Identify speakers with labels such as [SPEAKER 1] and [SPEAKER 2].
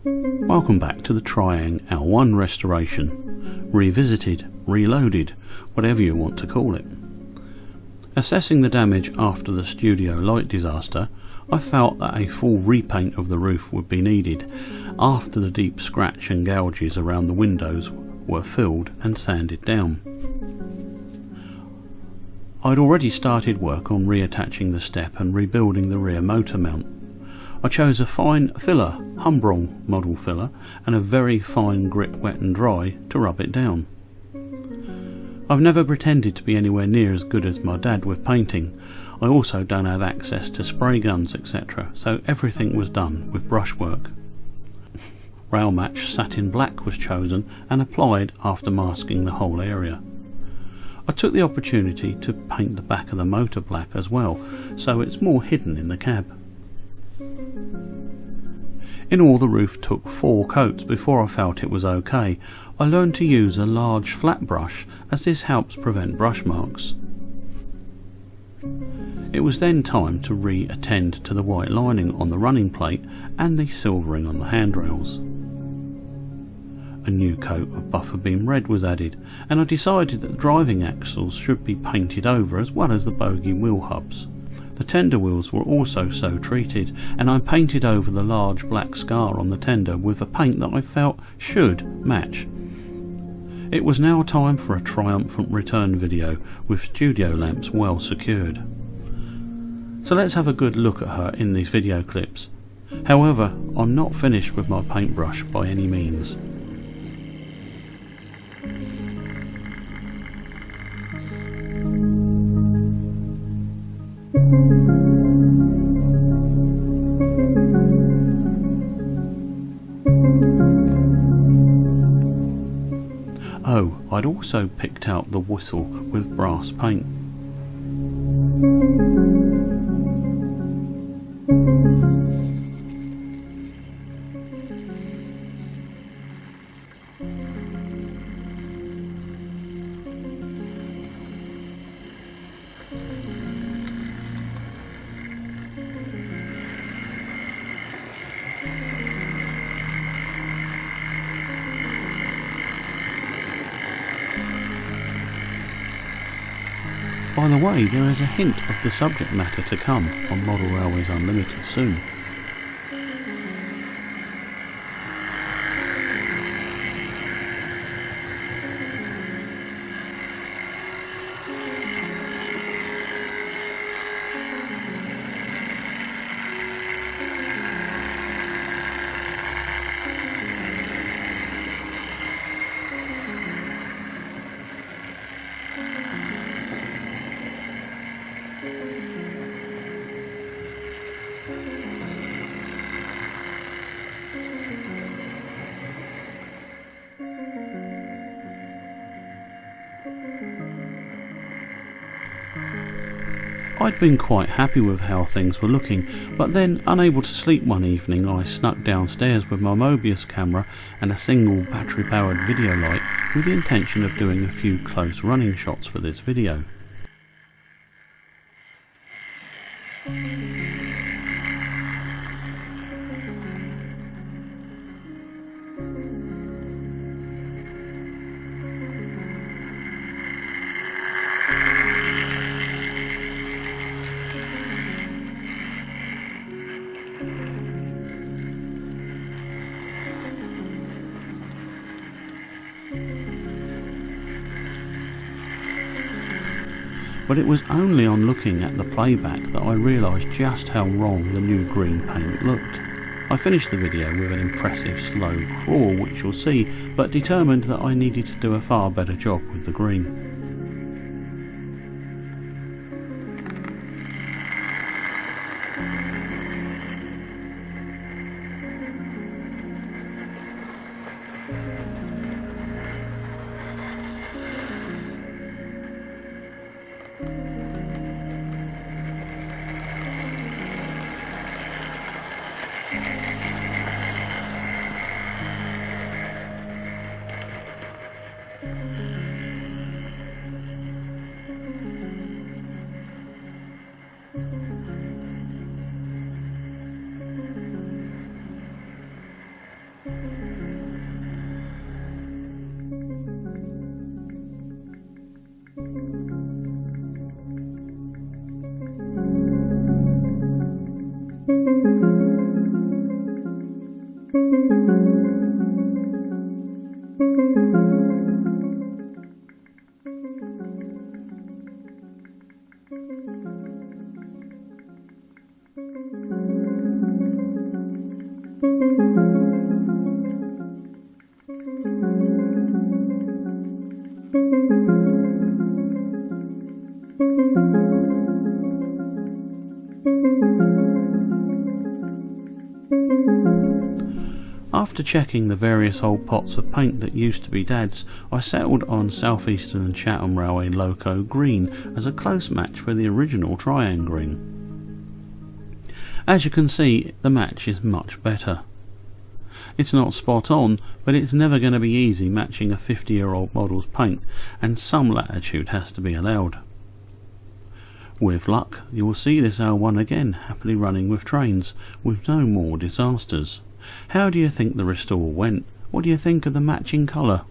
[SPEAKER 1] Welcome back to the Triang L1 restoration, revisited, reloaded, whatever you want to call it. Assessing the damage after the studio light disaster, I felt that a full repaint of the roof would be needed after the deep scratch and gouges around the windows were filled and sanded down. I'd already started work on reattaching the step and rebuilding the rear motor mount. I chose a fine filler, Humbrol model filler, and a very fine grit wet and dry to rub it down. I've never pretended to be anywhere near as good as my dad with painting. I also don't have access to spray guns, etc., so everything was done with brushwork. Rail match satin black was chosen and applied after masking the whole area. I took the opportunity to paint the back of the motor black as well, so it's more hidden in the cab. In all, the roof took 4 coats before I felt it was okay. I learned to use a large flat brush as this helps prevent brush marks. It was then time to re-attend to the white lining on the running plate and the silvering on the handrails. A new coat of buffer beam red was added, and I decided that the driving axles should be painted over as well as the bogie wheel hubs. The tender wheels were also so treated, and I painted over the large black scar on the tender with a paint that I felt should match. It was now time for a triumphant return video with studio lamps well secured. So let's have a good look at her in these video clips. However, I'm not finished with my paintbrush by any means. Oh, I'd also picked out the whistle with brass paint. By the way, there is a hint of the subject matter to come on Model Railways Unlimited soon. I'd been quite happy with how things were looking, but then, unable to sleep one evening, I snuck downstairs with my Mobius camera and a single battery-powered video light with the intention of doing a few close running shots for this video. But it was only on looking at the playback that I realised just how wrong the new green paint looked. I finished the video with an impressive slow crawl, which you'll see, but determined that I needed to do a far better job with the green. After checking the various old pots of paint that used to be Dad's, I settled on South Eastern and Chatham Railway Loco Green as a close match for the original Triang green. As you can see, the match is much better. It's not spot on, but it's never going to be easy matching a 50-year-old model's paint, and some latitude has to be allowed. With luck, you will see this L1 again happily running with trains, with no more disasters. How do you think the restore went? What do you think of the matching colour?